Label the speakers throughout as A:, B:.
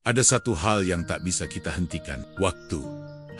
A: Ada satu hal yang tak bisa kita hentikan, waktu.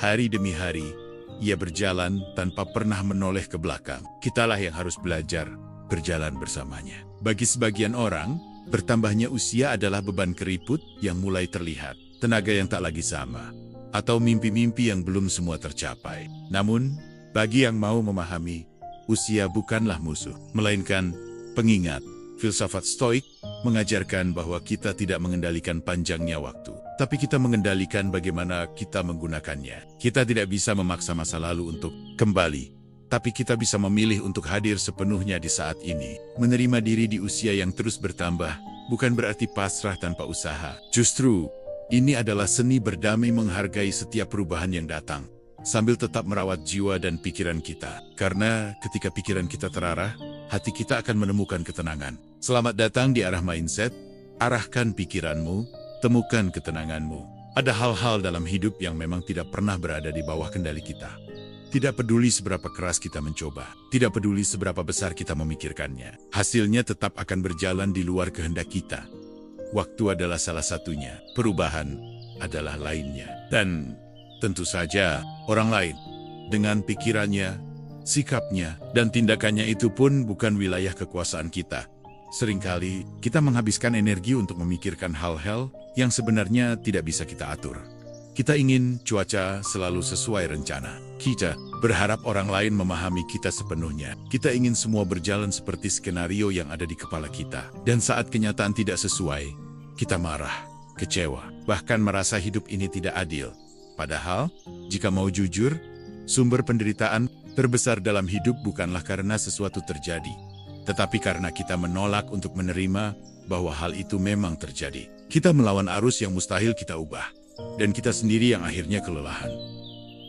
A: Hari demi hari, ia berjalan tanpa pernah menoleh ke belakang. Kitalah yang harus belajar berjalan bersamanya. Bagi sebagian orang, bertambahnya usia adalah beban keriput yang mulai terlihat, tenaga yang tak lagi sama, atau mimpi-mimpi yang belum semua tercapai. Namun, bagi yang mau memahami, usia bukanlah musuh, melainkan pengingat. Filsafat Stoik mengajarkan bahwa kita tidak mengendalikan panjangnya waktu, tapi kita mengendalikan bagaimana kita menggunakannya. Kita tidak bisa memaksa masa lalu untuk kembali, tapi kita bisa memilih untuk hadir sepenuhnya di saat ini. Menerima diri di usia yang terus bertambah bukan berarti pasrah tanpa usaha. Justru, ini adalah seni berdamai menghargai setiap perubahan yang datang, sambil tetap merawat jiwa dan pikiran kita. Karena ketika pikiran kita terarah, hati kita akan menemukan ketenangan. Selamat datang di Arah Mindset. Arahkan pikiranmu, temukan ketenanganmu. Ada hal-hal dalam hidup yang memang tidak pernah berada di bawah kendali kita. Tidak peduli seberapa keras kita mencoba, tidak peduli seberapa besar kita memikirkannya, hasilnya tetap akan berjalan di luar kehendak kita. Waktu adalah salah satunya, perubahan adalah lainnya. Dan tentu saja orang lain, dengan pikirannya, sikapnya, dan tindakannya itu pun bukan wilayah kekuasaan kita. Seringkali kita menghabiskan energi untuk memikirkan hal-hal yang sebenarnya tidak bisa kita atur. Kita ingin cuaca selalu sesuai rencana. Kita berharap orang lain memahami kita sepenuhnya. Kita ingin semua berjalan seperti skenario yang ada di kepala kita. Dan saat kenyataan tidak sesuai, kita marah, kecewa, bahkan merasa hidup ini tidak adil. Padahal, jika mau jujur, sumber penderitaan terbesar dalam hidup bukanlah karena sesuatu terjadi, tetapi karena kita menolak untuk menerima bahwa hal itu memang terjadi. Kita melawan arus yang mustahil kita ubah, dan kita sendiri yang akhirnya kelelahan.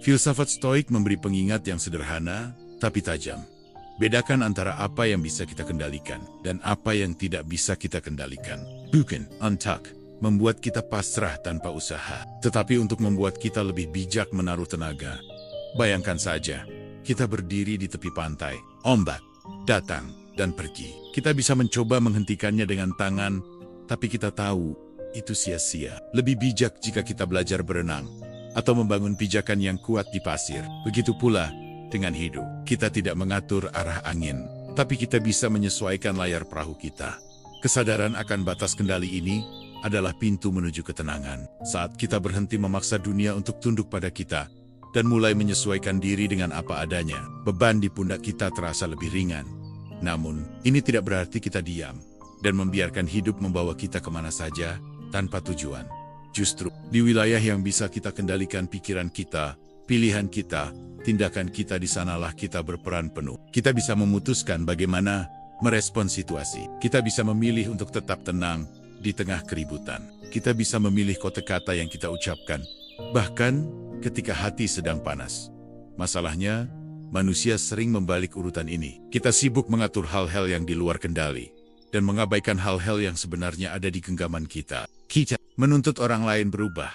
A: Filsafat Stoik memberi pengingat yang sederhana, tapi tajam. Bedakan antara apa yang bisa kita kendalikan, dan apa yang tidak bisa kita kendalikan. Bukan untuck membuat kita pasrah tanpa usaha, tetapi untuk membuat kita lebih bijak menaruh tenaga. Bayangkan saja, kita berdiri di tepi pantai, ombak datang dan pergi. Kita bisa mencoba menghentikannya dengan tangan, tapi kita tahu itu sia-sia. Lebih bijak jika kita belajar berenang atau membangun pijakan yang kuat di pasir. Begitu pula dengan hidup. Kita tidak mengatur arah angin, tapi kita bisa menyesuaikan layar perahu kita. Kesadaran akan batas kendali ini adalah pintu menuju ketenangan. Saat kita berhenti memaksa dunia untuk tunduk pada kita dan mulai menyesuaikan diri dengan apa adanya, beban di pundak kita terasa lebih ringan. Namun, ini tidak berarti kita diam dan membiarkan hidup membawa kita kemana saja tanpa tujuan. Justru, di wilayah yang bisa kita kendalikan pikiran kita, pilihan kita, tindakan kita, di sanalah kita berperan penuh. Kita bisa memutuskan bagaimana merespon situasi. Kita bisa memilih untuk tetap tenang di tengah keributan. Kita bisa memilih kata-kata yang kita ucapkan, bahkan ketika hati sedang panas. Masalahnya, manusia sering membalik urutan ini. Kita sibuk mengatur hal-hal yang di luar kendali dan mengabaikan hal-hal yang sebenarnya ada di genggaman kita. Kita menuntut orang lain berubah,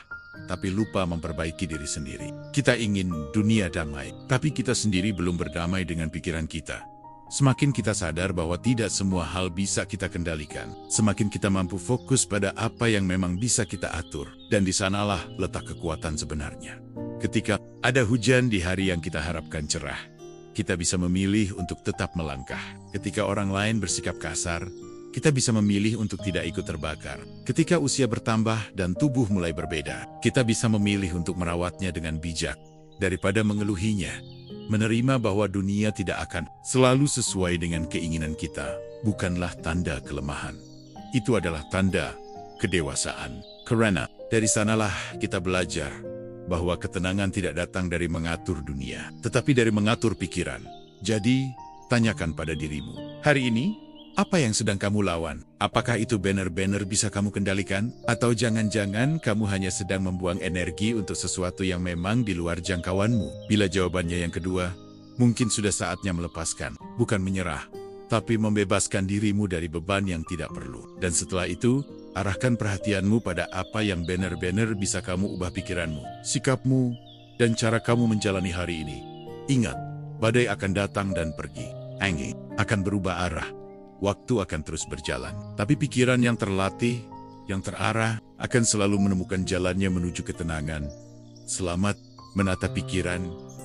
A: tapi lupa memperbaiki diri sendiri. Kita ingin dunia damai, tapi kita sendiri belum berdamai dengan pikiran kita. Semakin kita sadar bahwa tidak semua hal bisa kita kendalikan, semakin kita mampu fokus pada apa yang memang bisa kita atur. Dan di sanalah letak kekuatan sebenarnya. Ketika ada hujan di hari yang kita harapkan cerah, kita bisa memilih untuk tetap melangkah. Ketika orang lain bersikap kasar, kita bisa memilih untuk tidak ikut terbakar. Ketika usia bertambah dan tubuh mulai berbeda, kita bisa memilih untuk merawatnya dengan bijak daripada mengeluhinya. Menerima bahwa dunia tidak akan selalu sesuai dengan keinginan kita bukanlah tanda kelemahan. Itu adalah tanda kedewasaan. Karena dari sanalah kita belajar bahwa ketenangan tidak datang dari mengatur dunia, tetapi dari mengatur pikiran. Jadi, tanyakan pada dirimu, hari ini, apa yang sedang kamu lawan? Apakah itu banner-banner bisa kamu kendalikan? Atau jangan-jangan kamu hanya sedang membuang energi untuk sesuatu yang memang di luar jangkauanmu? Bila jawabannya yang kedua, mungkin sudah saatnya melepaskan, bukan menyerah, tapi membebaskan dirimu dari beban yang tidak perlu. Dan setelah itu, arahkan perhatianmu pada apa yang banner-banner bisa kamu ubah pikiranmu, sikapmu, dan cara kamu menjalani hari ini. Ingat, badai akan datang dan pergi. Angin akan berubah arah. Waktu akan terus berjalan. Tapi pikiran yang terlatih yang terarah, akan selalu menemukan jalannya menuju ketenangan. Selamat menata pikiran,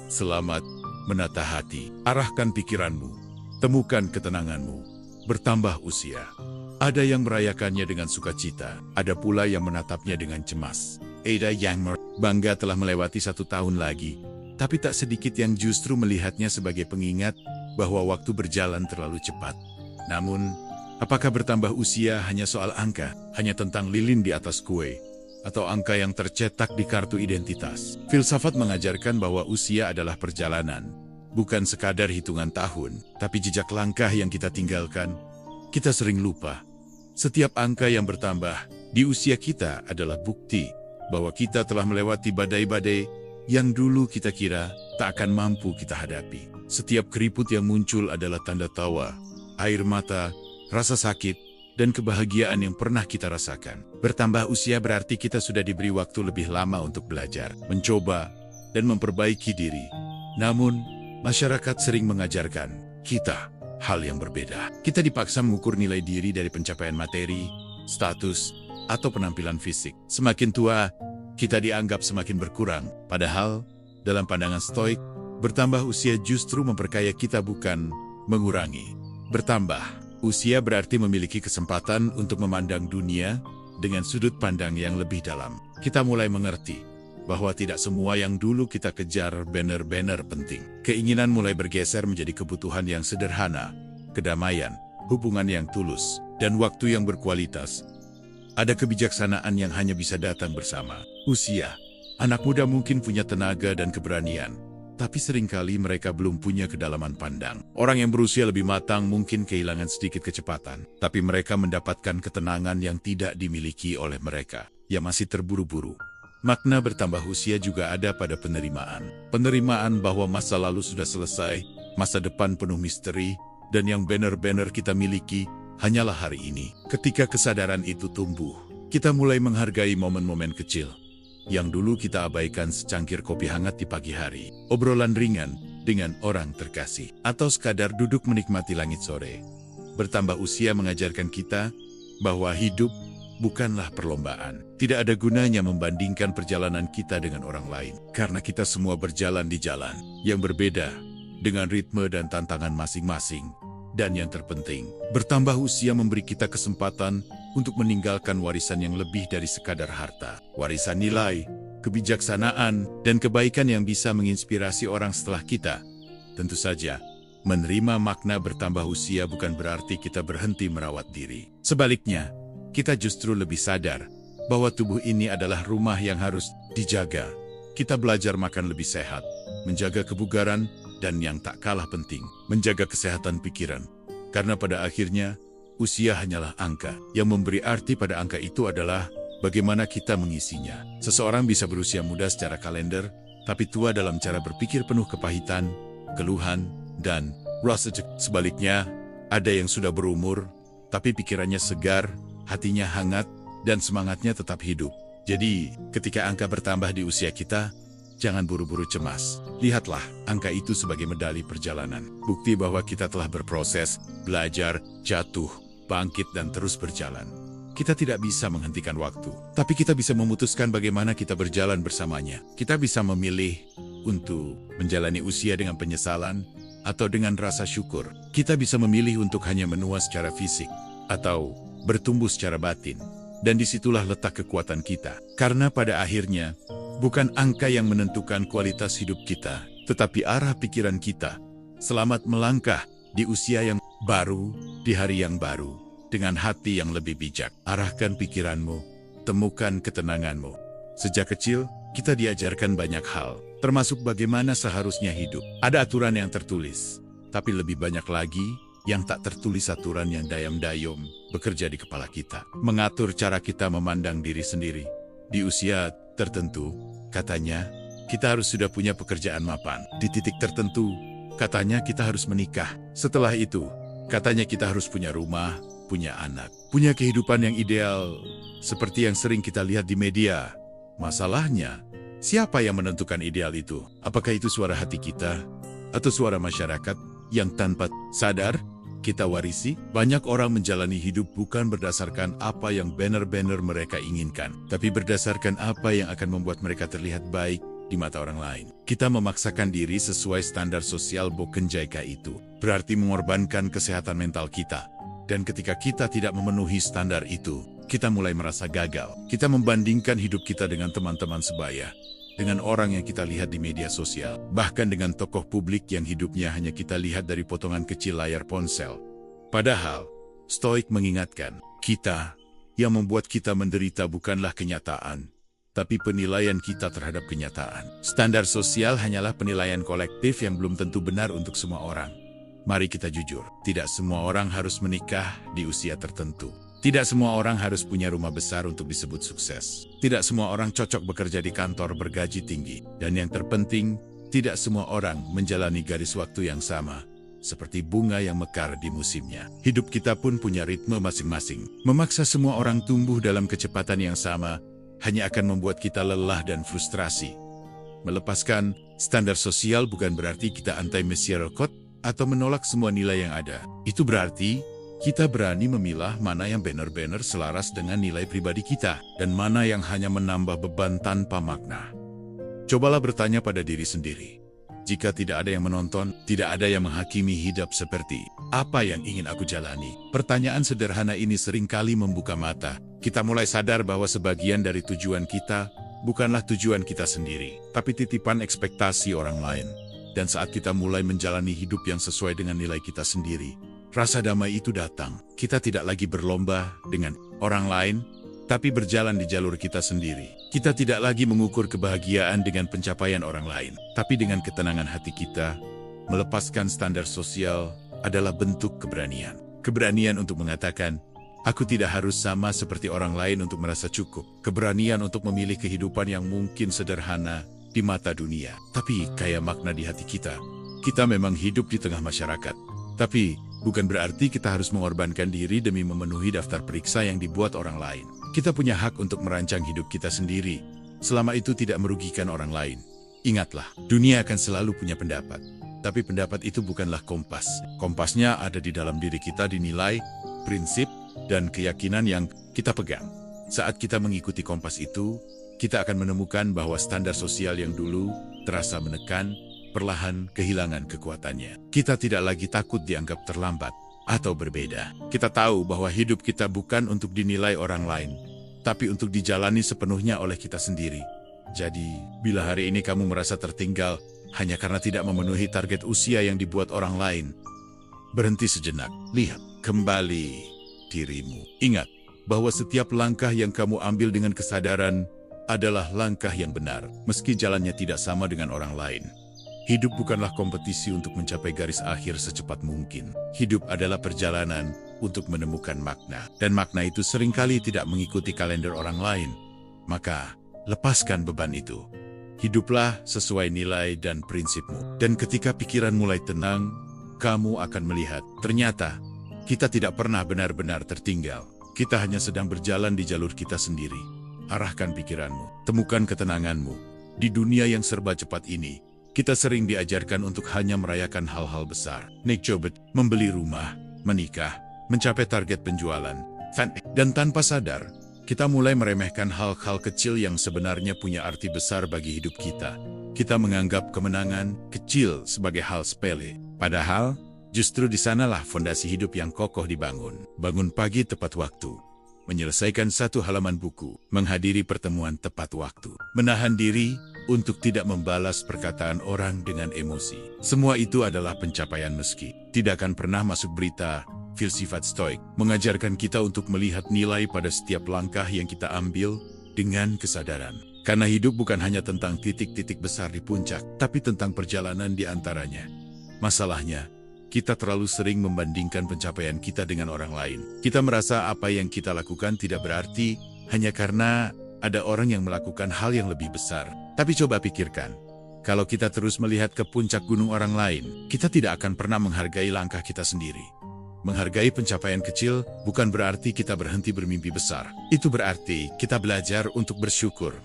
A: selamat menata hati. Arahkan pikiranmu, temukan ketenanganmu. Bertambah usia. Ada yang merayakannya dengan sukacita, ada pula yang menatapnya dengan cemas. Ada yang bangga telah melewati 1 tahun lagi, tapi tak sedikit yang justru melihatnya sebagai pengingat bahwa waktu berjalan terlalu cepat. Namun, apakah bertambah usia hanya soal angka, hanya tentang lilin di atas kue, atau angka yang tercetak di kartu identitas? Filsafat mengajarkan bahwa usia adalah perjalanan, bukan sekadar hitungan tahun, tapi jejak langkah yang kita tinggalkan. Kita sering lupa, setiap angka yang bertambah di usia kita adalah bukti bahwa kita telah melewati badai-badai yang dulu kita kira tak akan mampu kita hadapi. Setiap keriput yang muncul adalah tanda tawa, air mata, rasa sakit, dan kebahagiaan yang pernah kita rasakan. Bertambah usia berarti kita sudah diberi waktu lebih lama untuk belajar, mencoba, dan memperbaiki diri. Namun, masyarakat sering mengajarkan kita hal yang berbeda. Kita dipaksa mengukur nilai diri dari pencapaian materi, status, atau penampilan fisik. Semakin tua, kita dianggap semakin berkurang. Padahal, dalam pandangan Stoik, bertambah usia justru memperkaya kita, bukan mengurangi. Bertambah usia berarti memiliki kesempatan untuk memandang dunia dengan sudut pandang yang lebih dalam. Kita mulai mengerti bahwa tidak semua yang dulu kita kejar benar-benar penting. Keinginan mulai bergeser menjadi kebutuhan yang sederhana, kedamaian, hubungan yang tulus, dan waktu yang berkualitas. Ada kebijaksanaan yang hanya bisa datang bersama usia. Anak muda mungkin punya tenaga dan keberanian, tapi seringkali mereka belum punya kedalaman pandang. Orang yang berusia lebih matang mungkin kehilangan sedikit kecepatan, tapi mereka mendapatkan ketenangan yang tidak dimiliki oleh mereka yang masih terburu-buru. Makna bertambah usia juga ada pada penerimaan. Penerimaan bahwa masa lalu sudah selesai, masa depan penuh misteri, dan yang benar-benar kita miliki hanyalah hari ini. Ketika kesadaran itu tumbuh, kita mulai menghargai momen-momen kecil yang dulu kita abaikan, secangkir kopi hangat di pagi hari, obrolan ringan dengan orang terkasih, atau sekadar duduk menikmati langit sore. Bertambah usia mengajarkan kita bahwa hidup bukanlah perlombaan. Tidak ada gunanya membandingkan perjalanan kita dengan orang lain, karena kita semua berjalan di jalan yang berbeda, dengan ritme dan tantangan masing-masing. Dan yang terpenting, bertambah usia memberi kita kesempatan untuk meninggalkan warisan yang lebih dari sekadar harta. Warisan nilai, kebijaksanaan, dan kebaikan yang bisa menginspirasi orang setelah kita. Tentu saja, menerima makna bertambah usia bukan berarti kita berhenti merawat diri. Sebaliknya, kita justru lebih sadar bahwa tubuh ini adalah rumah yang harus dijaga. Kita belajar makan lebih sehat, menjaga kebugaran, dan yang tak kalah penting, menjaga kesehatan pikiran. Karena pada akhirnya, usia hanyalah angka. Yang memberi arti pada angka itu adalah bagaimana kita mengisinya. Seseorang bisa berusia muda secara kalender, tapi tua dalam cara berpikir penuh kepahitan, keluhan, dan rasa cek. Sebaliknya, ada yang sudah berumur, tapi pikirannya segar, hatinya hangat, dan semangatnya tetap hidup. Jadi, ketika angka bertambah di usia kita, jangan buru-buru cemas. Lihatlah angka itu sebagai medali perjalanan. Bukti bahwa kita telah berproses, belajar, jatuh, bangkit, dan terus berjalan. Kita tidak bisa menghentikan waktu, tapi kita bisa memutuskan bagaimana kita berjalan bersamanya. Kita bisa memilih untuk menjalani usia dengan penyesalan atau dengan rasa syukur. Kita bisa memilih untuk hanya menua secara fisik atau bertumbuh secara batin. Dan disitulah letak kekuatan kita. Karena pada akhirnya, bukan angka yang menentukan kualitas hidup kita, tetapi arah pikiran kita. Selamat melangkah di usia yang baru, di hari yang baru, dengan hati yang lebih bijak. Arahkan pikiranmu, temukan ketenanganmu. Sejak kecil, kita diajarkan banyak hal, termasuk bagaimana seharusnya hidup. Ada aturan yang tertulis, tapi lebih banyak lagi yang tak tertulis, aturan yang dayam-dayum bekerja di kepala kita. Mengatur cara kita memandang diri sendiri. Di usia tertentu, katanya, kita harus sudah punya pekerjaan mapan. Di titik tertentu, katanya kita harus menikah. Setelah itu, katanya kita harus punya rumah, punya anak, punya kehidupan yang ideal, seperti yang sering kita lihat di media. Masalahnya, siapa yang menentukan ideal itu? Apakah itu suara hati kita, atau suara masyarakat yang tanpa sadar kita warisi. Banyak orang menjalani hidup bukan berdasarkan apa yang benar-benar mereka inginkan, tapi berdasarkan apa yang akan membuat mereka terlihat baik di mata orang lain. Kita memaksakan diri sesuai standar sosial Bokenjaika itu, berarti mengorbankan kesehatan mental kita. Dan ketika kita tidak memenuhi standar itu, kita mulai merasa gagal. Kita membandingkan hidup kita dengan teman-teman sebaya, dengan orang yang kita lihat di media sosial, bahkan dengan tokoh publik yang hidupnya hanya kita lihat dari potongan kecil layar ponsel. Padahal, Stoik mengingatkan, kita, yang membuat kita menderita bukanlah kenyataan, tapi penilaian kita terhadap kenyataan. Standar sosial hanyalah penilaian kolektif yang belum tentu benar untuk semua orang. Mari kita jujur, tidak semua orang harus menikah di usia tertentu. Tidak semua orang harus punya rumah besar untuk disebut sukses. Tidak semua orang cocok bekerja di kantor bergaji tinggi. Dan yang terpenting, tidak semua orang menjalani garis waktu yang sama, seperti bunga yang mekar di musimnya. Hidup kita pun punya ritme masing-masing. Memaksa semua orang tumbuh dalam kecepatan yang sama, hanya akan membuat kita lelah dan frustrasi. Melepaskan standar sosial bukan berarti kita anti-masyarakat, atau menolak semua nilai yang ada. Itu berarti kita berani memilah mana yang benar-benar selaras dengan nilai pribadi kita, dan mana yang hanya menambah beban tanpa makna. Cobalah bertanya pada diri sendiri. Jika tidak ada yang menonton, tidak ada yang menghakimi hidup seperti, apa yang ingin aku jalani? Pertanyaan sederhana ini seringkali membuka mata. Kita mulai sadar bahwa sebagian dari tujuan kita bukanlah tujuan kita sendiri, tapi titipan ekspektasi orang lain. Dan saat kita mulai menjalani hidup yang sesuai dengan nilai kita sendiri, rasa damai itu datang. Kita tidak lagi berlomba dengan orang lain, tapi berjalan di jalur kita sendiri. Kita tidak lagi mengukur kebahagiaan dengan pencapaian orang lain, tapi dengan ketenangan hati kita. Melepaskan standar sosial adalah bentuk keberanian. Keberanian untuk mengatakan, aku tidak harus sama seperti orang lain untuk merasa cukup. Keberanian untuk memilih kehidupan yang mungkin sederhana di mata dunia, tapi kaya makna di hati kita. Kita memang hidup di tengah masyarakat, tapi bukan berarti kita harus mengorbankan diri demi memenuhi daftar periksa yang dibuat orang lain. Kita punya hak untuk merancang hidup kita sendiri, selama itu tidak merugikan orang lain. Ingatlah, dunia akan selalu punya pendapat, tapi pendapat itu bukanlah kompas. Kompasnya ada di dalam diri kita, dinilai, prinsip, dan keyakinan yang kita pegang. Saat kita mengikuti kompas itu, kita akan menemukan bahwa standar sosial yang dulu terasa menekan, perlahan kehilangan kekuatannya. Kita tidak lagi takut dianggap terlambat atau berbeda. Kita tahu bahwa hidup kita bukan untuk dinilai orang lain, tapi untuk dijalani sepenuhnya oleh kita sendiri. Jadi, bila hari ini kamu merasa tertinggal hanya karena tidak memenuhi target usia yang dibuat orang lain, berhenti sejenak, lihat kembali dirimu. Ingat bahwa setiap langkah yang kamu ambil dengan kesadaran adalah langkah yang benar, meski jalannya tidak sama dengan orang lain. Hidup bukanlah kompetisi untuk mencapai garis akhir secepat mungkin. Hidup adalah perjalanan untuk menemukan makna, dan makna itu seringkali tidak mengikuti kalender orang lain. Maka, lepaskan beban itu. Hiduplah sesuai nilai dan prinsipmu. Dan ketika pikiran mulai tenang, kamu akan melihat, ternyata, kita tidak pernah benar-benar tertinggal. Kita hanya sedang berjalan di jalur kita sendiri. Arahkan pikiranmu, temukan ketenanganmu. Di dunia yang serba cepat ini, kita sering diajarkan untuk hanya merayakan hal-hal besar. Naik Jobet, membeli rumah, menikah, mencapai target penjualan. Dan tanpa sadar, kita mulai meremehkan hal-hal kecil yang sebenarnya punya arti besar bagi hidup kita. Kita menganggap kemenangan kecil sebagai hal sepele. Padahal, justru di sanalah fondasi hidup yang kokoh dibangun. Bangun pagi tepat waktu. Menyelesaikan satu halaman buku, menghadiri pertemuan tepat waktu, menahan diri untuk tidak membalas perkataan orang dengan emosi. Semua itu adalah pencapaian meski tidak akan pernah masuk berita. Filsafat Stoik mengajarkan kita untuk melihat nilai pada setiap langkah yang kita ambil dengan kesadaran. Karena hidup bukan hanya tentang titik-titik besar di puncak, tapi tentang perjalanan di antaranya. Masalahnya, kita terlalu sering membandingkan pencapaian kita dengan orang lain. Kita merasa apa yang kita lakukan tidak berarti hanya karena ada orang yang melakukan hal yang lebih besar. Tapi coba pikirkan, kalau kita terus melihat ke puncak gunung orang lain, kita tidak akan pernah menghargai langkah kita sendiri. Menghargai pencapaian kecil bukan berarti kita berhenti bermimpi besar. Itu berarti kita belajar untuk bersyukur.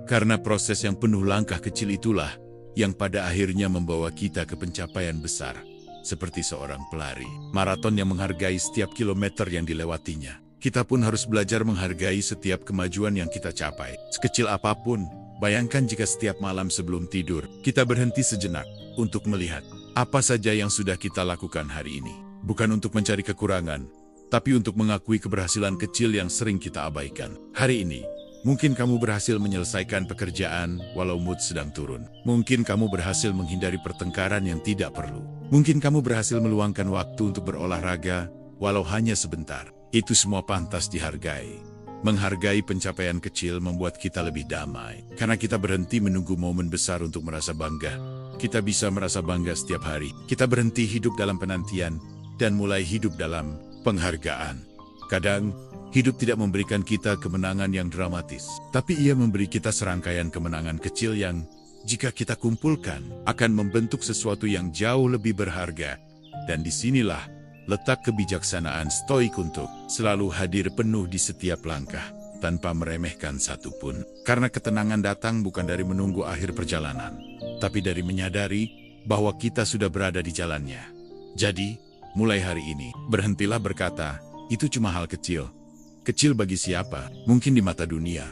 A: Karena proses yang penuh langkah kecil itulah yang pada akhirnya membawa kita ke pencapaian besar. seperti seorang pelari maraton yang menghargai setiap kilometer yang dilewatinya. Kita pun harus belajar menghargai setiap kemajuan yang kita capai. Sekecil apapun, bayangkan jika setiap malam sebelum tidur, kita berhenti sejenak untuk melihat apa saja yang sudah kita lakukan hari ini. Bukan untuk mencari kekurangan, tapi untuk mengakui keberhasilan kecil yang sering kita abaikan. Hari ini, mungkin kamu berhasil menyelesaikan pekerjaan walau mood sedang turun. Mungkin kamu berhasil menghindari pertengkaran yang tidak perlu. Mungkin kamu berhasil meluangkan waktu untuk berolahraga walau hanya sebentar. Itu semua pantas dihargai. Menghargai pencapaian kecil membuat kita lebih damai. Karena kita berhenti menunggu momen besar untuk merasa bangga. Kita bisa merasa bangga setiap hari. Kita berhenti hidup dalam penantian dan mulai hidup dalam penghargaan. Kadang, hidup tidak memberikan kita kemenangan yang dramatis, tapi ia memberi kita serangkaian kemenangan kecil yang, jika kita kumpulkan, akan membentuk sesuatu yang jauh lebih berharga. Dan disinilah letak kebijaksanaan stoik untuk selalu hadir penuh di setiap langkah, tanpa meremehkan satupun. Karena ketenangan datang bukan dari menunggu akhir perjalanan, tapi dari menyadari bahwa kita sudah berada di jalannya. Jadi, mulai hari ini, berhentilah berkata, itu cuma hal kecil. Kecil bagi siapa? Mungkin di mata dunia.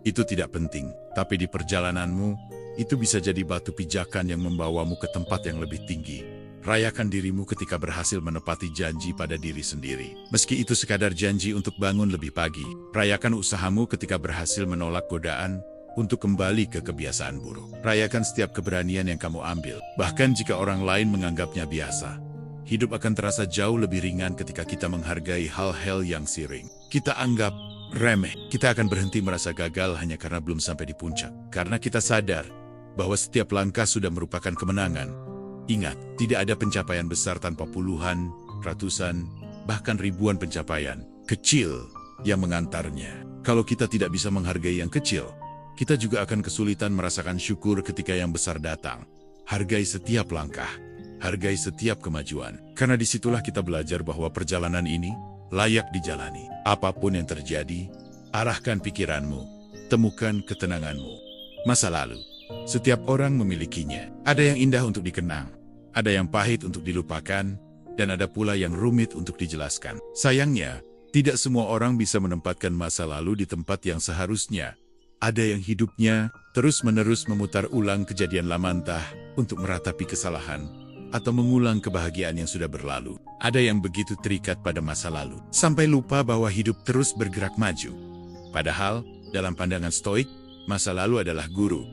A: Itu tidak penting, tapi di perjalananmu, itu bisa jadi batu pijakan yang membawamu ke tempat yang lebih tinggi. Rayakan dirimu ketika berhasil menepati janji pada diri sendiri. Meski itu sekadar janji untuk bangun lebih pagi. Rayakan usahamu ketika berhasil menolak godaan untuk kembali ke kebiasaan buruk. Rayakan setiap keberanian yang kamu ambil, bahkan jika orang lain menganggapnya biasa. Hidup akan terasa jauh lebih ringan ketika kita menghargai hal-hal yang sering kita anggap remeh. Kita akan berhenti merasa gagal hanya karena belum sampai di puncak. Karena kita sadar bahwa setiap langkah sudah merupakan kemenangan. Ingat, tidak ada pencapaian besar tanpa puluhan, ratusan, bahkan ribuan pencapaian kecil yang mengantarnya. Kalau kita tidak bisa menghargai yang kecil, kita juga akan kesulitan merasakan syukur ketika yang besar datang. Hargai setiap langkah. Hargai setiap kemajuan, karena disitulah kita belajar bahwa perjalanan ini layak dijalani. Apapun yang terjadi, arahkan pikiranmu, temukan ketenanganmu. Masa lalu, setiap orang memilikinya. Ada yang indah untuk dikenang, ada yang pahit untuk dilupakan, dan ada pula yang rumit untuk dijelaskan. Sayangnya, tidak semua orang bisa menempatkan masa lalu di tempat yang seharusnya. Ada yang hidupnya terus-menerus memutar ulang kejadian lama, entah untuk meratapi kesalahan atau mengulang kebahagiaan yang sudah berlalu. Ada yang begitu terikat pada masa lalu, sampai lupa bahwa hidup terus bergerak maju. Padahal, dalam pandangan stoik, masa lalu adalah guru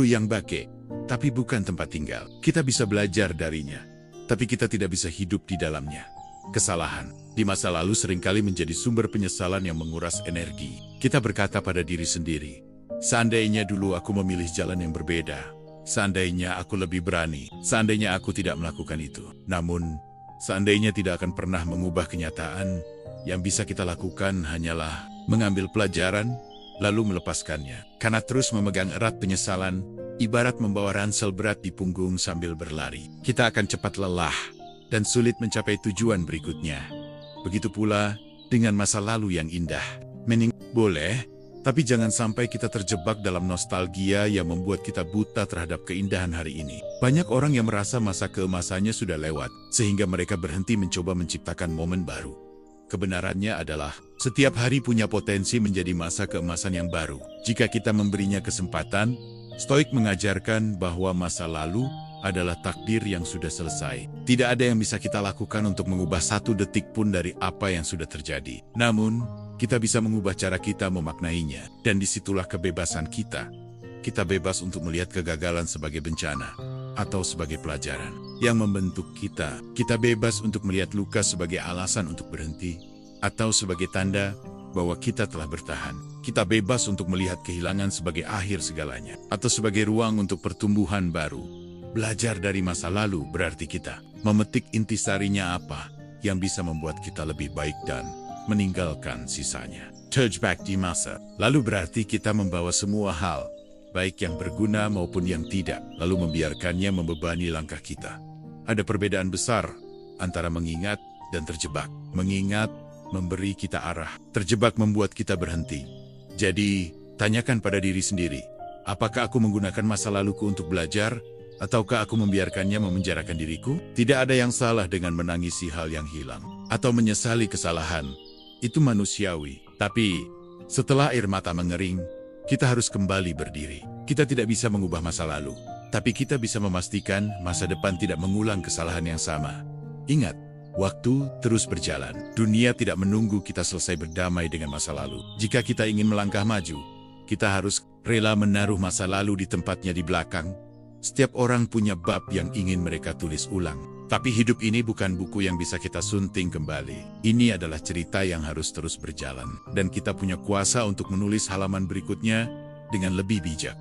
A: yang bake, tapi bukan tempat tinggal. Kita bisa belajar darinya, tapi kita tidak bisa hidup di dalamnya. Kesalahan di masa lalu seringkali menjadi sumber penyesalan yang menguras energi. Kita berkata pada diri sendiri, seandainya dulu aku memilih jalan yang berbeda, seandainya aku lebih berani, seandainya aku tidak melakukan itu. Namun, seandainya tidak akan pernah mengubah kenyataan. Yang bisa kita lakukan hanyalah mengambil pelajaran, lalu melepaskannya. Karena terus memegang erat penyesalan, ibarat membawa ransel berat di punggung sambil berlari. Kita akan cepat lelah dan sulit mencapai tujuan berikutnya. Begitu pula dengan masa lalu yang indah. Boleh, tapi jangan sampai kita terjebak dalam nostalgia yang membuat kita buta terhadap keindahan hari ini. Banyak orang yang merasa masa keemasannya sudah lewat, sehingga mereka berhenti mencoba menciptakan momen baru. Kebenarannya adalah, setiap hari punya potensi menjadi masa keemasan yang baru. Jika kita memberinya kesempatan, Stoik mengajarkan bahwa masa lalu adalah takdir yang sudah selesai. Tidak ada yang bisa kita lakukan untuk mengubah satu detik pun dari apa yang sudah terjadi. Namun, kita bisa mengubah cara kita memaknainya. Dan disitulah kebebasan kita. Kita bebas untuk melihat kegagalan sebagai bencana atau sebagai pelajaran yang membentuk kita. Kita bebas untuk melihat luka sebagai alasan untuk berhenti atau sebagai tanda bahwa kita telah bertahan. Kita bebas untuk melihat kehilangan sebagai akhir segalanya atau sebagai ruang untuk pertumbuhan baru. Belajar dari masa lalu berarti kita memetik intisarinya apa yang bisa membuat kita lebih baik dan meninggalkan sisanya. Turn back di masa lalu berarti kita membawa semua hal, baik yang berguna maupun yang tidak, lalu membiarkannya membebani langkah kita. Ada perbedaan besar antara mengingat dan terjebak. Mengingat memberi kita arah, terjebak membuat kita berhenti. Jadi, tanyakan pada diri sendiri, apakah aku menggunakan masa laluku untuk belajar Ataukah aku membiarkannya memenjarakan diriku? Tidak ada yang salah dengan menangisi hal yang hilang atau menyesali kesalahan. Itu manusiawi. Tapi setelah air mata mengering, kita harus kembali berdiri. Kita tidak bisa mengubah masa lalu, tapi kita bisa memastikan masa depan tidak mengulang kesalahan yang sama. Ingat, waktu terus berjalan. Dunia tidak menunggu kita selesai berdamai dengan masa lalu. Jika kita ingin melangkah maju, kita harus rela menaruh masa lalu di tempatnya di belakang. Setiap orang punya bab yang ingin mereka tulis ulang. Tapi hidup ini bukan buku yang bisa kita sunting kembali. Ini adalah cerita yang harus terus berjalan. Dan kita punya kuasa untuk menulis halaman berikutnya dengan lebih bijak.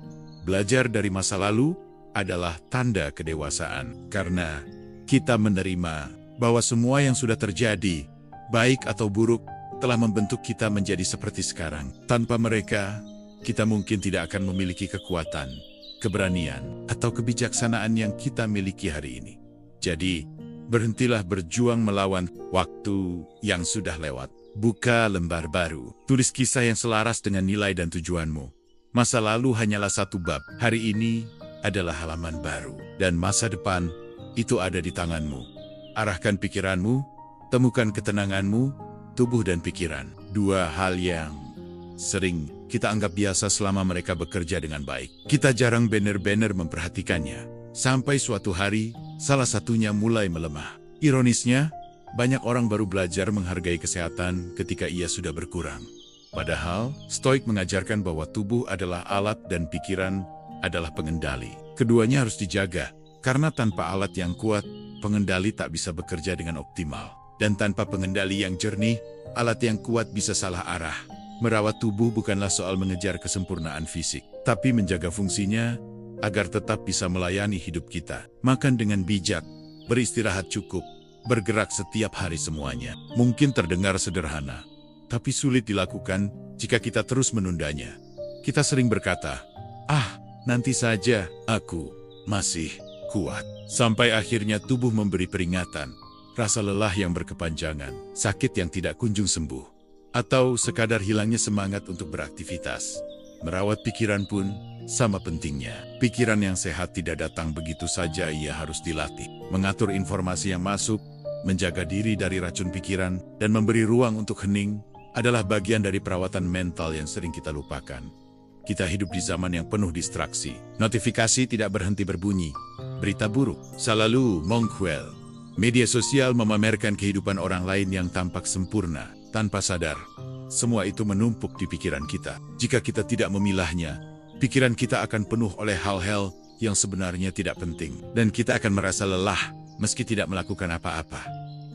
A: Belajar dari masa lalu adalah tanda kedewasaan. Karena kita menerima bahwa semua yang sudah terjadi, baik atau buruk, telah membentuk kita menjadi seperti sekarang. Tanpa mereka, kita mungkin tidak akan memiliki kekuatan, keberanian, atau kebijaksanaan yang kita miliki hari ini. Jadi, berhentilah berjuang melawan waktu yang sudah lewat. Buka lembar baru. Tulis kisah yang selaras dengan nilai dan tujuanmu. Masa lalu hanyalah satu bab. Hari ini adalah halaman baru. Dan masa depan itu ada di tanganmu. Arahkan pikiranmu, temukan ketenanganmu, tubuh dan pikiran. Dua hal yang sering kita anggap biasa selama mereka bekerja dengan baik. Kita jarang benar-benar memperhatikannya. Sampai suatu hari, salah satunya mulai melemah. Ironisnya, banyak orang baru belajar menghargai kesehatan ketika ia sudah berkurang. Padahal, Stoik mengajarkan bahwa tubuh adalah alat dan pikiran adalah pengendali. Keduanya harus dijaga, karena tanpa alat yang kuat, pengendali tak bisa bekerja dengan optimal. Dan tanpa pengendali yang jernih, alat yang kuat bisa salah arah. Merawat tubuh bukanlah soal mengejar kesempurnaan fisik, tapi menjaga fungsinya agar tetap bisa melayani hidup kita. Makan dengan bijak, beristirahat cukup, bergerak setiap hari semuanya. Mungkin terdengar sederhana, tapi sulit dilakukan jika kita terus menundanya. Kita sering berkata, nanti saja, aku masih kuat. Sampai akhirnya tubuh memberi peringatan, rasa lelah yang berkepanjangan, sakit yang tidak kunjung sembuh, atau sekadar hilangnya semangat untuk beraktivitas. Merawat pikiran pun sama pentingnya. Pikiran yang sehat tidak datang begitu saja, ia harus dilatih. Mengatur informasi yang masuk, menjaga diri dari racun pikiran, dan memberi ruang untuk hening adalah bagian dari perawatan mental yang sering kita lupakan. Kita hidup di zaman yang penuh distraksi. Notifikasi tidak berhenti berbunyi. Berita buruk selalu mengkwel. Media sosial memamerkan kehidupan orang lain yang tampak sempurna. Tanpa sadar, semua itu menumpuk di pikiran kita. Jika kita tidak memilahnya, pikiran kita akan penuh oleh hal-hal yang sebenarnya tidak penting. Dan kita akan merasa lelah meski tidak melakukan apa-apa.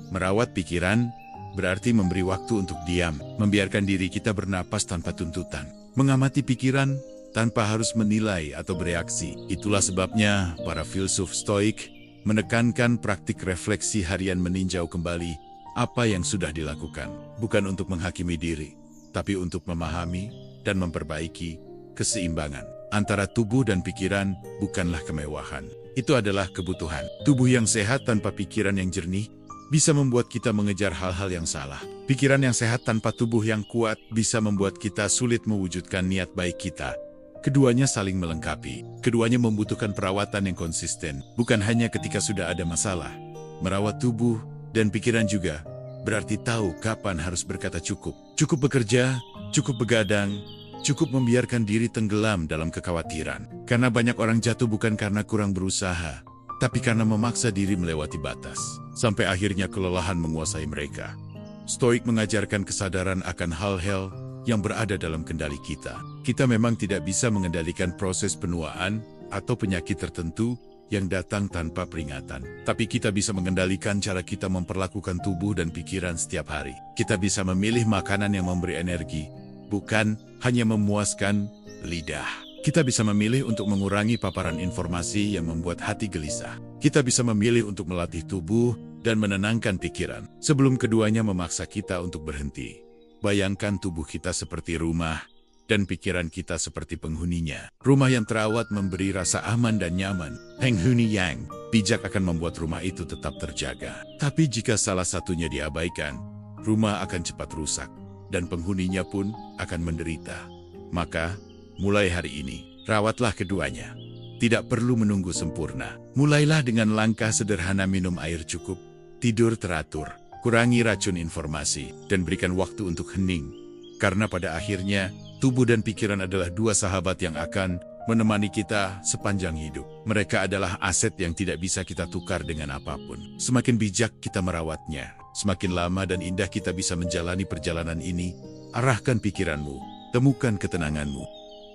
A: Merawat pikiran berarti memberi waktu untuk diam, membiarkan diri kita bernapas tanpa tuntutan, mengamati pikiran tanpa harus menilai atau bereaksi. Itulah sebabnya para filsuf Stoik menekankan praktik refleksi harian, meninjau kembali apa yang sudah dilakukan, bukan untuk menghakimi diri, tapi untuk memahami dan memperbaiki keseimbangan antara tubuh dan pikiran. Bukanlah kemewahan, itu adalah kebutuhan. Tubuh yang sehat tanpa pikiran yang jernih bisa membuat kita mengejar hal-hal yang salah. Pikiran yang sehat tanpa tubuh yang kuat bisa membuat kita sulit mewujudkan niat baik kita. Keduanya saling melengkapi. Keduanya membutuhkan perawatan yang konsisten, bukan hanya ketika sudah ada masalah. Merawat tubuh dan pikiran juga berarti tahu kapan harus berkata cukup. Cukup bekerja, cukup begadang, cukup membiarkan diri tenggelam dalam kekhawatiran. Karena banyak orang jatuh bukan karena kurang berusaha, tapi karena memaksa diri melewati batas, sampai akhirnya kelelahan menguasai mereka. Stoik mengajarkan kesadaran akan hal-hal yang berada dalam kendali kita. Kita memang tidak bisa mengendalikan proses penuaan atau penyakit tertentu yang datang tanpa peringatan. Tapi kita bisa mengendalikan cara kita memperlakukan tubuh dan pikiran setiap hari. Kita bisa memilih makanan yang memberi energi, bukan hanya memuaskan lidah. Kita bisa memilih untuk mengurangi paparan informasi yang membuat hati gelisah. Kita bisa memilih untuk melatih tubuh dan menenangkan pikiran, sebelum keduanya memaksa kita untuk berhenti. Bayangkan tubuh kita seperti rumah, dan pikiran kita seperti penghuninya. Rumah yang terawat memberi rasa aman dan nyaman. Penghuni yang bijak akan membuat rumah itu tetap terjaga. Tapi jika salah satunya diabaikan, rumah akan cepat rusak, dan penghuninya pun akan menderita. Maka, mulai hari ini, rawatlah keduanya. tidak perlu menunggu sempurna. Mulailah dengan langkah sederhana: minum air cukup, tidur teratur, kurangi racun informasi, dan berikan waktu untuk hening. Karena pada akhirnya, tubuh dan pikiran adalah dua sahabat yang akan menemani kita sepanjang hidup. Mereka adalah aset yang tidak bisa kita tukar dengan apapun. Semakin bijak kita merawatnya, semakin lama dan indah kita bisa menjalani perjalanan ini. Arahkan pikiranmu, temukan ketenanganmu.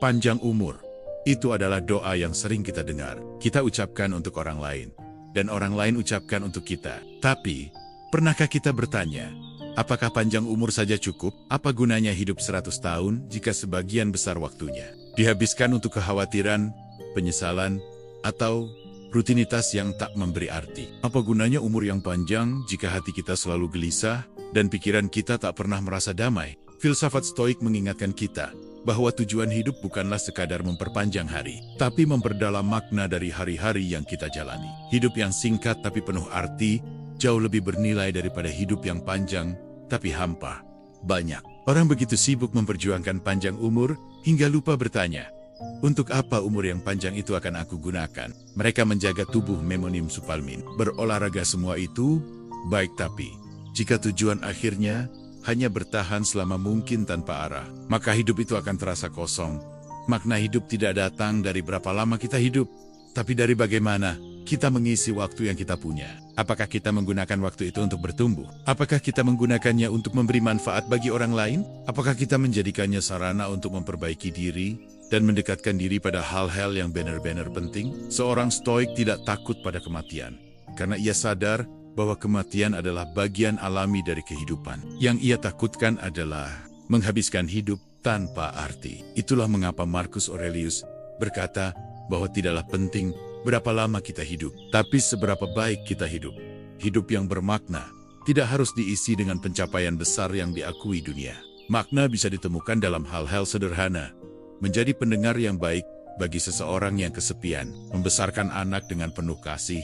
A: Panjang umur, itu adalah doa yang sering kita dengar. Kita ucapkan untuk orang lain, dan orang lain ucapkan untuk kita. Tapi, pernahkah kita bertanya, apakah panjang umur saja cukup? Apa gunanya hidup 100 tahun jika sebagian besar waktunya dihabiskan untuk kekhawatiran, penyesalan, atau rutinitas yang tak memberi arti? Apa gunanya umur yang panjang jika hati kita selalu gelisah dan pikiran kita tak pernah merasa damai? Filsafat Stoik mengingatkan kita bahwa tujuan hidup bukanlah sekadar memperpanjang hari, tapi memperdalam makna dari hari-hari yang kita jalani. Hidup yang singkat tapi penuh arti jauh lebih bernilai daripada hidup yang panjang tapi hampa. Banyak orang begitu sibuk memperjuangkan panjang umur hingga lupa bertanya, untuk apa umur yang panjang itu akan aku gunakan? Mereka menjaga tubuh memonim supalmin. Berolahraga semua itu baik, tapi jika tujuan akhirnya hanya bertahan selama mungkin tanpa arah, maka hidup itu akan terasa kosong. Makna hidup tidak datang dari berapa lama kita hidup, tapi dari bagaimana kita mengisi waktu yang kita punya. Apakah kita menggunakan waktu itu untuk bertumbuh? Apakah kita menggunakannya untuk memberi manfaat bagi orang lain? Apakah kita menjadikannya sarana untuk memperbaiki diri dan mendekatkan diri pada hal-hal yang benar-benar penting? Seorang Stoik tidak takut pada kematian, karena ia sadar bahwa kematian adalah bagian alami dari kehidupan. Yang ia takutkan adalah menghabiskan hidup tanpa arti. Itulah mengapa Marcus Aurelius berkata bahwa tidaklah penting berapa lama kita hidup, tapi seberapa baik kita hidup. Hidup yang bermakna tidak harus diisi dengan pencapaian besar yang diakui dunia. Makna bisa ditemukan dalam hal-hal sederhana. Menjadi pendengar yang baik bagi seseorang yang kesepian, membesarkan anak dengan penuh kasih,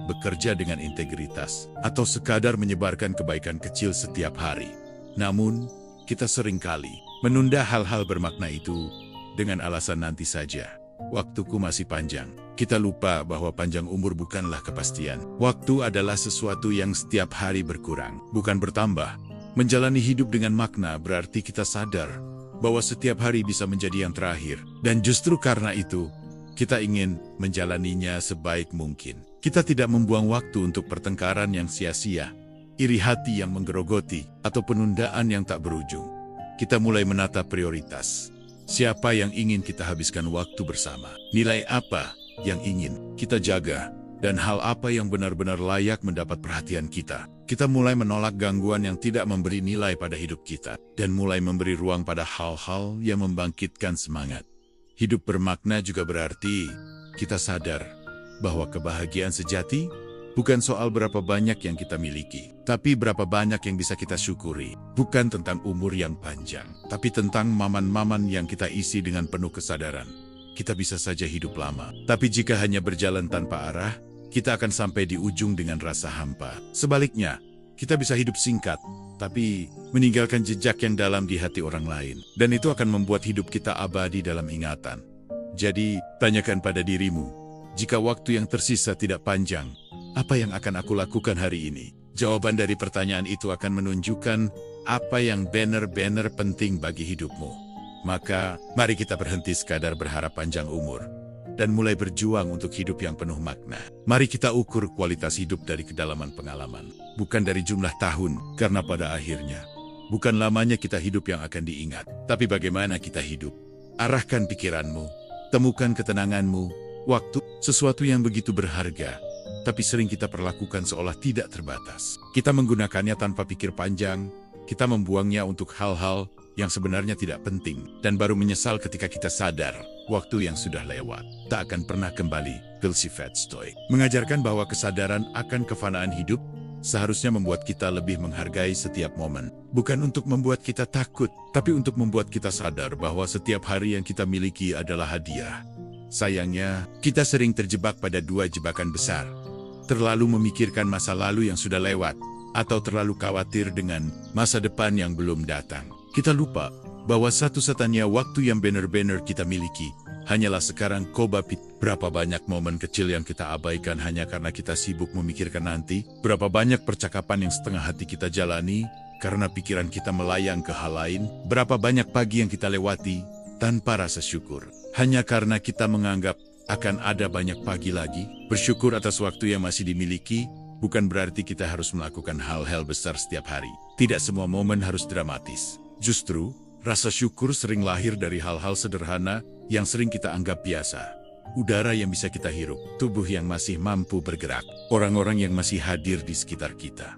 A: bekerja dengan integritas, atau sekadar menyebarkan kebaikan kecil setiap hari. Namun, kita seringkali menunda hal-hal bermakna itu dengan alasan nanti saja. Waktuku masih panjang. Kita lupa bahwa panjang umur bukanlah kepastian. Waktu adalah sesuatu yang setiap hari berkurang, bukan bertambah. Menjalani hidup dengan makna berarti kita sadar bahwa setiap hari bisa menjadi yang terakhir. Dan justru karena itu, kita ingin menjalaninya sebaik mungkin. Kita tidak membuang waktu untuk pertengkaran yang sia-sia, iri hati yang menggerogoti, atau penundaan yang tak berujung. Kita mulai menata prioritas. Siapa yang ingin kita habiskan waktu bersama? Nilai apa yang ingin kita jaga? Dan hal apa yang benar-benar layak mendapat perhatian kita? Kita mulai menolak gangguan yang tidak memberi nilai pada hidup kita, dan mulai memberi ruang pada hal-hal yang membangkitkan semangat. Hidup bermakna juga berarti kita sadar bahwa kebahagiaan sejati bukan soal berapa banyak yang kita miliki, tapi berapa banyak yang bisa kita syukuri. Bukan tentang umur yang panjang, tapi tentang momen-momen yang kita isi dengan penuh kesadaran. Kita bisa saja hidup lama, tapi jika hanya berjalan tanpa arah, kita akan sampai di ujung dengan rasa hampa. Sebaliknya, kita bisa hidup singkat, tapi meninggalkan jejak yang dalam di hati orang lain. Dan itu akan membuat hidup kita abadi dalam ingatan. Jadi, tanyakan pada dirimu, jika waktu yang tersisa tidak panjang, apa yang akan aku lakukan hari ini? Jawaban dari pertanyaan itu akan menunjukkan apa yang benar-benar penting bagi hidupmu. Maka, mari kita berhenti sekadar berharap panjang umur dan mulai berjuang untuk hidup yang penuh makna. Mari kita ukur kualitas hidup dari kedalaman pengalaman, bukan dari jumlah tahun, karena pada akhirnya, bukan lamanya kita hidup yang akan diingat, tapi bagaimana kita hidup. Arahkan pikiranmu, temukan ketenanganmu. Waktu, sesuatu yang begitu berharga, tapi sering kita perlakukan seolah tidak terbatas. Kita menggunakannya tanpa pikir panjang, kita membuangnya untuk hal-hal yang sebenarnya tidak penting, dan baru menyesal ketika kita sadar, waktu yang sudah lewat tak akan pernah kembali. Filsafat Stoik mengajarkan bahwa kesadaran akan kefanaan hidup seharusnya membuat kita lebih menghargai setiap momen. Bukan untuk membuat kita takut, tapi untuk membuat kita sadar bahwa setiap hari yang kita miliki adalah hadiah. Sayangnya, kita sering terjebak pada dua jebakan besar. Terlalu memikirkan masa lalu yang sudah lewat, atau terlalu khawatir dengan masa depan yang belum datang. Kita lupa bahwa satu-satunya waktu yang benar-benar kita miliki Hanyalah sekarang Kobapit. Berapa banyak momen kecil yang kita abaikan hanya karena kita sibuk memikirkan nanti? Berapa banyak percakapan yang setengah hati kita jalani karena pikiran kita melayang ke hal lain? Berapa banyak pagi yang kita lewati tanpa rasa syukur hanya karena kita menganggap akan ada banyak pagi lagi? Bersyukur atas waktu yang masih dimiliki bukan berarti kita harus melakukan hal-hal besar setiap hari. Tidak semua momen harus dramatis. Justru, rasa syukur sering lahir dari hal-hal sederhana yang sering kita anggap biasa. Udara yang bisa kita hirup, tubuh yang masih mampu bergerak, orang-orang yang masih hadir di sekitar kita.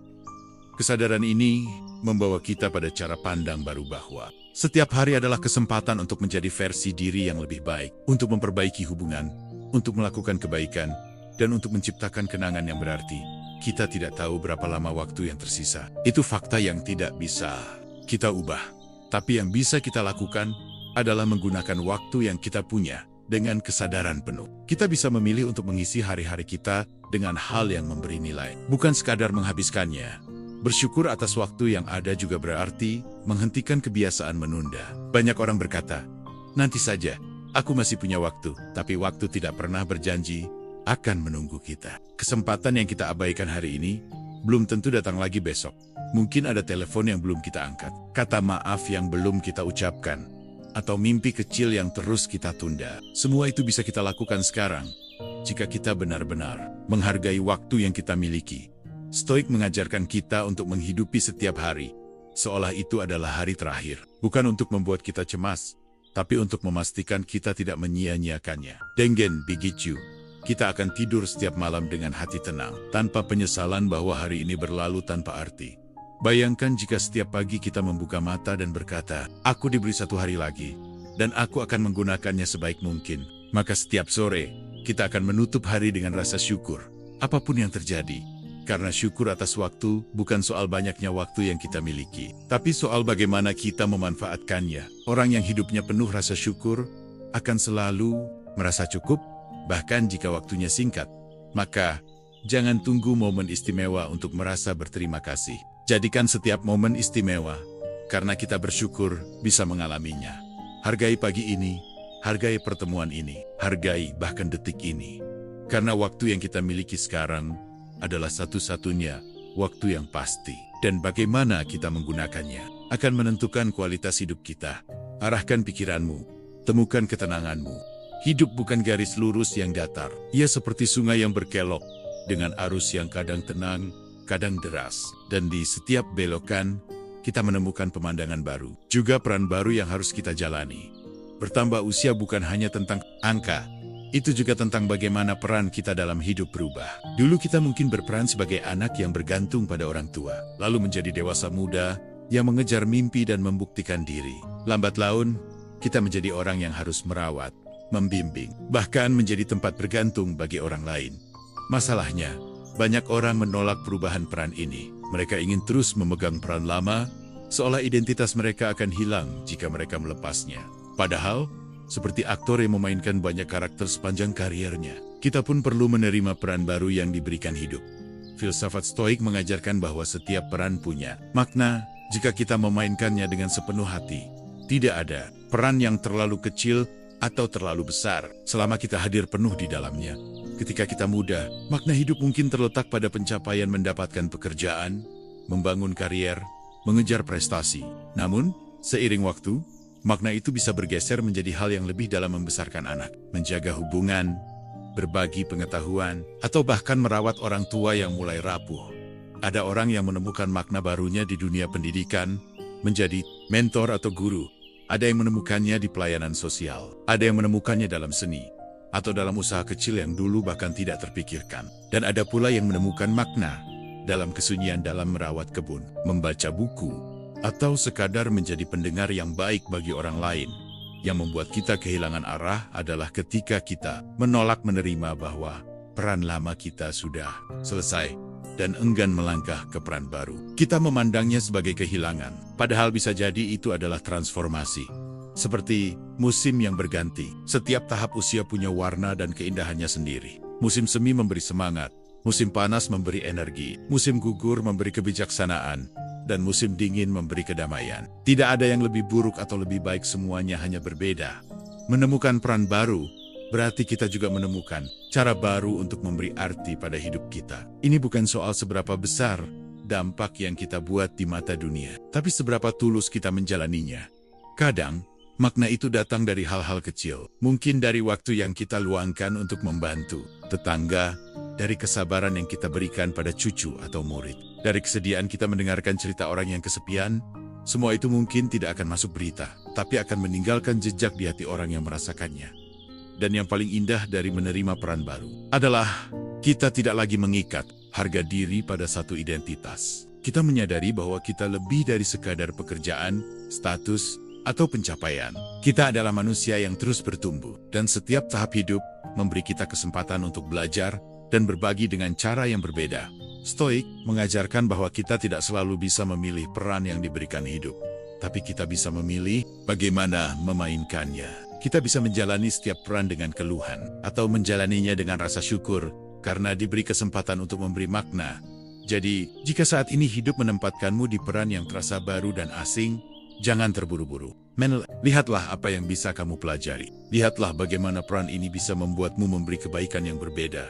A: Kesadaran ini membawa kita pada cara pandang baru bahwa setiap hari adalah kesempatan untuk menjadi versi diri yang lebih baik, untuk memperbaiki hubungan, untuk melakukan kebaikan, dan untuk menciptakan kenangan yang berarti. Kita tidak tahu berapa lama waktu yang tersisa. Itu fakta yang tidak bisa kita ubah. Tapi yang bisa kita lakukan adalah menggunakan waktu yang kita punya dengan kesadaran penuh. Kita bisa memilih untuk mengisi hari-hari kita dengan hal yang memberi nilai, bukan sekadar menghabiskannya. Bersyukur atas waktu yang ada juga berarti menghentikan kebiasaan menunda. Banyak orang berkata, nanti saja, aku masih punya waktu, tapi waktu tidak pernah berjanji akan menunggu kita. Kesempatan yang kita abaikan hari ini belum tentu datang lagi besok. Mungkin ada telepon yang belum kita angkat, kata maaf yang belum kita ucapkan, atau mimpi kecil yang terus kita tunda. Semua itu bisa kita lakukan sekarang, jika kita benar-benar menghargai waktu yang kita miliki. Stoik mengajarkan kita untuk menghidupi setiap hari, seolah itu adalah hari terakhir. Bukan untuk membuat kita cemas, tapi untuk memastikan kita tidak menyia-nyiakannya. Dengen Bigicu. Kita akan tidur setiap malam dengan hati tenang, tanpa penyesalan bahwa hari ini berlalu tanpa arti. Bayangkan jika setiap pagi kita membuka mata dan berkata, aku diberi satu hari lagi, dan aku akan menggunakannya sebaik mungkin. Maka setiap sore, kita akan menutup hari dengan rasa syukur, apapun yang terjadi. Karena syukur atas waktu bukan soal banyaknya waktu yang kita miliki, tapi soal bagaimana kita memanfaatkannya. Orang yang hidupnya penuh rasa syukur akan selalu merasa cukup, bahkan jika waktunya singkat. Maka, jangan tunggu momen istimewa untuk merasa berterima kasih. Jadikan setiap momen istimewa, karena kita bersyukur bisa mengalaminya. Hargai pagi ini, hargai pertemuan ini, hargai bahkan detik ini. Karena waktu yang kita miliki sekarang adalah satu-satunya waktu yang pasti. Dan bagaimana kita menggunakannya akan menentukan kualitas hidup kita. Arahkan pikiranmu, temukan ketenanganmu. Hidup bukan garis lurus yang datar. Ia seperti sungai yang berkelok, dengan arus yang kadang tenang, kadang deras. Dan di setiap belokan, kita menemukan pemandangan baru. Juga peran baru yang harus kita jalani. Bertambah usia bukan hanya tentang angka, itu juga tentang bagaimana peran kita dalam hidup berubah. Dulu kita mungkin berperan sebagai anak yang bergantung pada orang tua, lalu menjadi dewasa muda yang mengejar mimpi dan membuktikan diri. Lambat laun, kita menjadi orang yang harus merawat, membimbing, bahkan menjadi tempat bergantung bagi orang lain. Masalahnya, banyak orang menolak perubahan peran ini. Mereka ingin terus memegang peran lama, seolah identitas mereka akan hilang jika mereka melepasnya. Padahal, seperti aktor yang memainkan banyak karakter sepanjang kariernya, kita pun perlu menerima peran baru yang diberikan hidup. Filsafat Stoik mengajarkan bahwa setiap peran punya makna jika kita memainkannya dengan sepenuh hati. Tidak ada peran yang terlalu kecil atau terlalu besar, selama kita hadir penuh di dalamnya. Ketika kita muda, makna hidup mungkin terletak pada pencapaian mendapatkan pekerjaan, membangun karier, mengejar prestasi. Namun, seiring waktu, makna itu bisa bergeser menjadi hal yang lebih dalam membesarkan anak, menjaga hubungan, berbagi pengetahuan, atau bahkan merawat orang tua yang mulai rapuh. Ada orang yang menemukan makna barunya di dunia pendidikan, menjadi mentor atau guru. Ada yang menemukannya di pelayanan sosial, ada yang menemukannya dalam seni, atau dalam usaha kecil yang dulu bahkan tidak terpikirkan. Dan ada pula yang menemukan makna dalam kesunyian dalam merawat kebun, membaca buku, atau sekadar menjadi pendengar yang baik bagi orang lain. Yang membuat kita kehilangan arah adalah ketika kita menolak menerima bahwa peran lama kita sudah selesai dan enggan melangkah ke peran baru. Kita memandangnya sebagai kehilangan, padahal bisa jadi itu adalah transformasi. Seperti musim yang berganti, setiap tahap usia punya warna dan keindahannya sendiri. Musim semi memberi semangat, musim panas memberi energi, musim gugur memberi kebijaksanaan, dan musim dingin memberi kedamaian. Tidak ada yang lebih buruk atau lebih baik, semuanya hanya berbeda. Menemukan peran baru, berarti kita juga menemukan cara baru untuk memberi arti pada hidup kita. Ini bukan soal seberapa besar dampak yang kita buat di mata dunia, tapi seberapa tulus kita menjalaninya. Kadang, makna itu datang dari hal-hal kecil, mungkin dari waktu yang kita luangkan untuk membantu tetangga, dari kesabaran yang kita berikan pada cucu atau murid, dari kesediaan kita mendengarkan cerita orang yang kesepian. Semua itu mungkin tidak akan masuk berita, tapi akan meninggalkan jejak di hati orang yang merasakannya. Dan yang paling indah dari menerima peran baru adalah kita tidak lagi mengikat harga diri pada satu identitas. Kita menyadari bahwa kita lebih dari sekadar pekerjaan, status, atau pencapaian. Kita adalah manusia yang terus bertumbuh, dan setiap tahap hidup memberi kita kesempatan untuk belajar dan berbagi dengan cara yang berbeda. Stoik mengajarkan bahwa kita tidak selalu bisa memilih peran yang diberikan hidup, tapi kita bisa memilih bagaimana memainkannya. Kita bisa menjalani setiap peran dengan keluhan, atau menjalaninya dengan rasa syukur, karena diberi kesempatan untuk memberi makna. Jadi, jika saat ini hidup menempatkanmu di peran yang terasa baru dan asing, jangan terburu-buru. Lihatlah apa yang bisa kamu pelajari. Lihatlah bagaimana peran ini bisa membuatmu memberi kebaikan yang berbeda.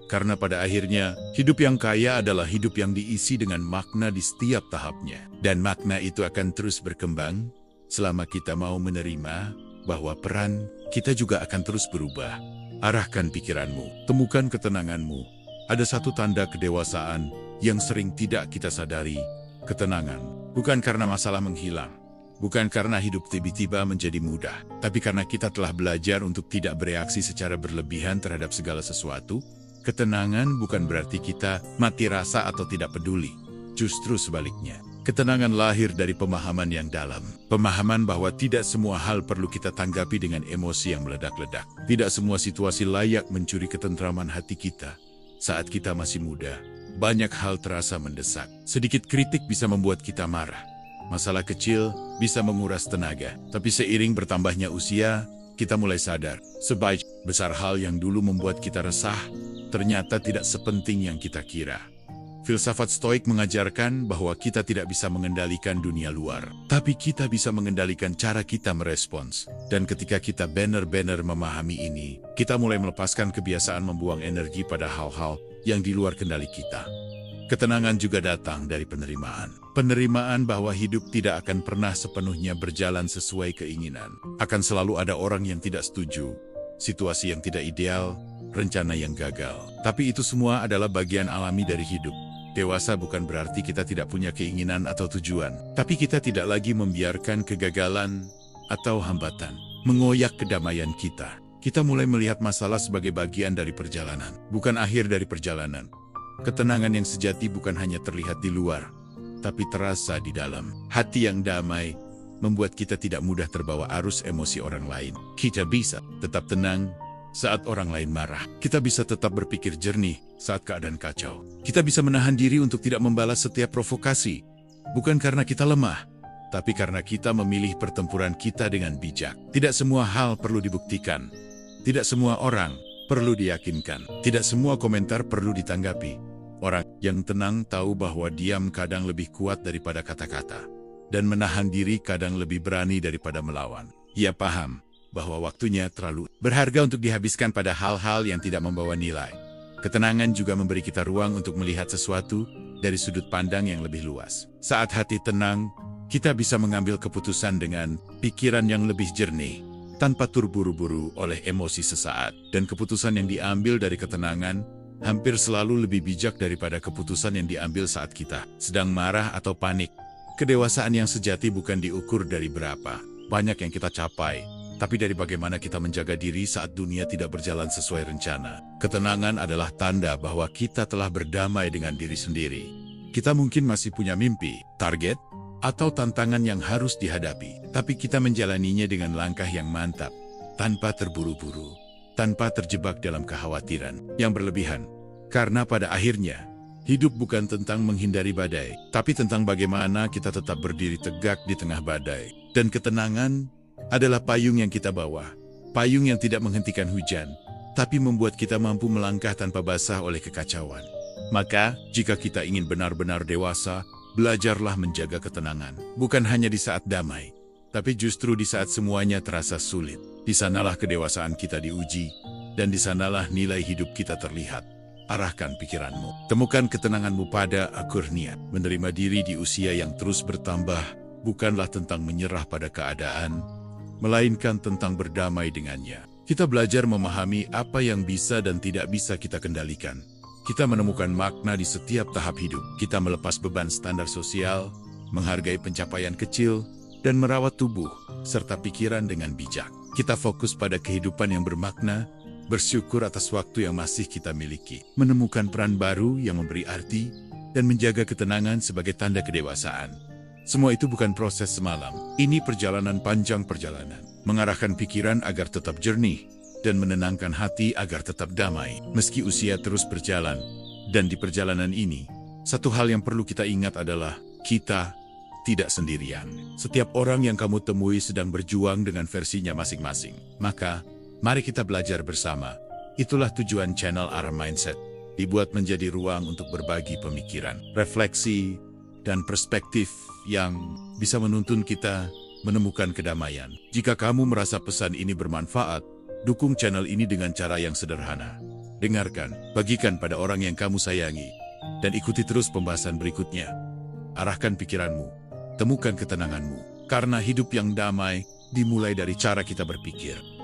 A: Karena pada akhirnya, hidup yang kaya adalah hidup yang diisi dengan makna di setiap tahapnya. Dan makna itu akan terus berkembang selama kita mau menerima bahwa peran kita juga akan terus berubah. Arahkan pikiranmu, temukan ketenanganmu. Ada satu tanda kedewasaan yang sering tidak kita sadari. Ketenangan, bukan karena masalah menghilang, bukan karena hidup tiba-tiba menjadi mudah, tapi karena kita telah belajar untuk tidak bereaksi secara berlebihan terhadap segala sesuatu. Ketenangan bukan berarti kita mati rasa atau tidak peduli. Justru sebaliknya, ketenangan lahir dari pemahaman yang dalam. Pemahaman bahwa tidak semua hal perlu kita tanggapi dengan emosi yang meledak-ledak. Tidak semua situasi layak mencuri ketentraman hati kita. Saat kita masih muda, banyak hal terasa mendesak. Sedikit kritik bisa membuat kita marah. Masalah kecil bisa menguras tenaga. Tapi seiring bertambahnya usia, kita mulai sadar. Sebaik besar hal yang dulu membuat kita resah, ternyata tidak sepenting yang kita kira. Filsafat Stoik mengajarkan bahwa kita tidak bisa mengendalikan dunia luar, tapi kita bisa mengendalikan cara kita merespons. Dan ketika kita benar-benar memahami ini, kita mulai melepaskan kebiasaan membuang energi pada hal-hal yang di luar kendali kita. Ketenangan juga datang dari penerimaan. Penerimaan bahwa hidup tidak akan pernah sepenuhnya berjalan sesuai keinginan. Akan selalu ada orang yang tidak setuju, situasi yang tidak ideal, rencana yang gagal. Tapi itu semua adalah bagian alami dari hidup. Dewasa bukan berarti kita tidak punya keinginan atau tujuan, tapi kita tidak lagi membiarkan kegagalan atau hambatan mengoyak kedamaian kita. Kita mulai melihat masalah sebagai bagian dari perjalanan, bukan akhir dari perjalanan. Ketenangan yang sejati bukan hanya terlihat di luar, tapi terasa di dalam. Hati yang damai membuat kita tidak mudah terbawa arus emosi orang lain. Kita bisa tetap tenang saat orang lain marah. Kita bisa tetap berpikir jernih saat keadaan kacau. Kita bisa menahan diri untuk tidak membalas setiap provokasi. Bukan karena kita lemah, tapi karena kita memilih pertempuran kita dengan bijak. Tidak semua hal perlu dibuktikan. Tidak semua orang perlu diyakinkan. Tidak semua komentar perlu ditanggapi. Orang yang tenang tahu bahwa diam kadang lebih kuat daripada kata-kata. Dan menahan diri kadang lebih berani daripada melawan. Ia paham bahwa waktunya terlalu berharga untuk dihabiskan pada hal-hal yang tidak membawa nilai. Ketenangan juga memberi kita ruang untuk melihat sesuatu dari sudut pandang yang lebih luas. Saat hati tenang, kita bisa mengambil keputusan dengan pikiran yang lebih jernih, tanpa terburu-buru oleh emosi sesaat. Dan keputusan yang diambil dari ketenangan hampir selalu lebih bijak daripada keputusan yang diambil saat kita sedang marah atau panik. Kedewasaan yang sejati bukan diukur dari berapa banyak yang kita capai, tapi dari bagaimana kita menjaga diri saat dunia tidak berjalan sesuai rencana. Ketenangan adalah tanda bahwa kita telah berdamai dengan diri sendiri. Kita mungkin masih punya mimpi, target, atau tantangan yang harus dihadapi, tapi kita menjalaninya dengan langkah yang mantap, tanpa terburu-buru, tanpa terjebak dalam kekhawatiran yang berlebihan. Karena pada akhirnya, hidup bukan tentang menghindari badai, tapi tentang bagaimana kita tetap berdiri tegak di tengah badai. Dan ketenangan adalah payung yang kita bawa. Payung yang tidak menghentikan hujan, tapi membuat kita mampu melangkah tanpa basah oleh kekacauan. Maka, jika kita ingin benar-benar dewasa, belajarlah menjaga ketenangan. Bukan hanya di saat damai, Tapi justru di saat semuanya terasa sulit, di sanalah kedewasaan kita diuji, dan di sanalah nilai hidup kita terlihat. Arahkan pikiranmu. Temukan ketenanganmu pada akurnia. Menerima diri di usia yang terus bertambah bukanlah tentang menyerah pada keadaan, melainkan tentang berdamai dengannya. Kita belajar memahami apa yang bisa dan tidak bisa kita kendalikan. Kita menemukan makna di setiap tahap hidup. Kita melepas beban standar sosial, menghargai pencapaian kecil, dan merawat tubuh serta pikiran dengan bijak. Kita fokus pada kehidupan yang bermakna, bersyukur atas waktu yang masih kita miliki, menemukan peran baru yang memberi arti, dan menjaga ketenangan sebagai tanda kedewasaan. Semua itu bukan proses semalam. Ini perjalanan panjang perjalanan. Mengarahkan pikiran agar tetap jernih, dan menenangkan hati agar tetap damai. Meski usia terus berjalan, dan di perjalanan ini, satu hal yang perlu kita ingat adalah, kita tidak sendirian. Setiap orang yang kamu temui sedang berjuang dengan versinya masing-masing. Maka, mari kita belajar bersama. Itulah tujuan channel Ara Mindset, dibuat menjadi ruang untuk berbagi pemikiran, refleksi, dan perspektif yang bisa menuntun kita menemukan kedamaian. Jika kamu merasa pesan ini bermanfaat, dukung channel ini dengan cara yang sederhana. Dengarkan, bagikan pada orang yang kamu sayangi, dan ikuti terus pembahasan berikutnya. Arahkan pikiranmu. Temukan ketenanganmu, karena hidup yang damai dimulai dari cara kita berpikir.